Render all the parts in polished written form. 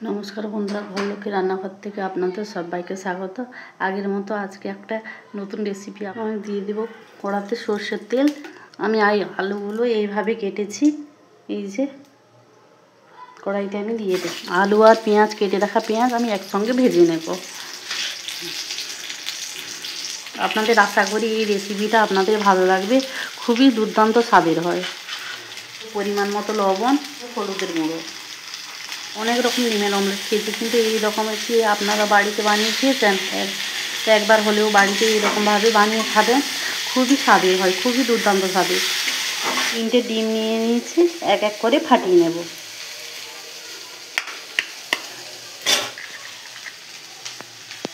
নমস্কার বন্ধুরা, ঘরলক্ষ্মী রান্নাঘর থেকে আপনাদের সবাইকে স্বাগত। আগের মতো আজকে একটা নতুন রেসিপি আমি দিয়ে দেব। কড়াতে সর্ষের তেল, আমি আলুগুলো এইভাবে কেটেছি। এই যে কড়াইতে আমি দিয়ে দেব আলু আর পেঁয়াজ, কেটে রাখা পেঁয়াজ আমি একসঙ্গে ভেজে নেব। আপনাদের আশা করি এই রেসিপিটা আপনাদের ভালো লাগবে, খুবই দুর্দান্ত স্বাদের হয়। পরিমাণ মতো লবণ, হলুদের গুঁড়ো। অনেক রকম ডিমের অমলেট খেয়েছি, কিন্তু এই রকমের কি আপনারা বাড়িতে বানিয়ে খেয়েছেন? একবার হলেও বাড়িতে এইরকমভাবে বানিয়ে খাবেন, খুবই স্বাদের হয়, খুবই দুর্দান্ত স্বাদের। 3টে ডিম নিয়ে নিয়েছি, এক এক করে ফাটিয়ে নেব।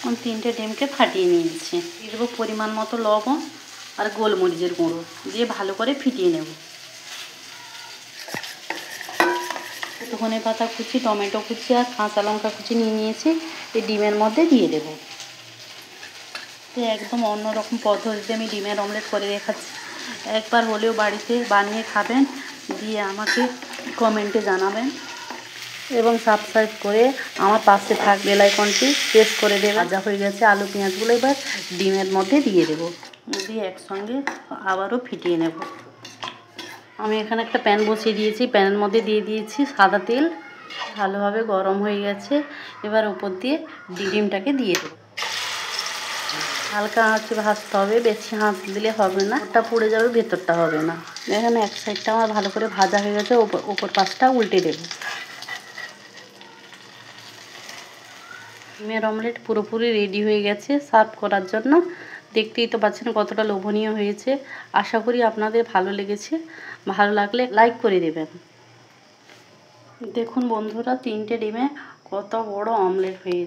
আমি 3টে ডিমকে ফাটিয়ে নিয়েছি। দিয়ে দেবো পরিমাণ মতো লবণ আর গোলমরিচের গুঁড়ো, দিয়ে ভালো করে ফিটিয়ে নেব। ধনে পাতা কুচি, টমেটো কুচি আর কাঁচা লঙ্কা কুচি নিয়ে নিয়েছি, এই ডিমের মধ্যে দিয়ে দেবো। একদম অন্যরকম পদ্ধতিতে আমি ডিমের অমলেট করে দেখাচ্ছি, একবার হলেও বাড়িতে বানিয়ে খাবেন, দিয়ে আমাকে কমেন্টে জানাবেন এবং সাবস্ক্রাইব করে আমার পাশে থাক বেল আইকনটি প্রেস করে দেবেন। ভাজা হয়ে গেছে আলু পেঁয়াজগুলো, এবার ডিমের মধ্যে দিয়ে দেবো, দিয়ে একসঙ্গে আবারও ফিটিয়ে নেব। আমি এখানে একটা প্যান বসিয়ে দিয়েছি, প্যানের মধ্যে দিয়ে দিয়েছি সাদা তেল, ভালোভাবে গরম হয়ে গেছে। এবার উপর দিয়ে ডিমটাকে দিয়ে দেবো। হালকা আঁচে ভাজতে হবে, বেশি আঁচ দিলে হবে না, ওটা পুড়ে যাবে, ভেতরটা হবে না। এখানে এক সাইডটা আমার ভালো করে ভাজা হয়ে গেছে, ওপর পাশটা উল্টে দেবো। ডিমের অমলেট পুরোপুরি রেডি হয়ে গেছে সার্ভ করার জন্য। দেখতেই তো পাচ্ছেন কতটা লোভনীয় হয়েছে। আশা করি আপনাদের ভালো লেগেছে, ভালো লাগলে লাইক করে দেবেন। দেখুন বন্ধুরা, 3টে ডিমে কত বড় অমলেট হয়েছে।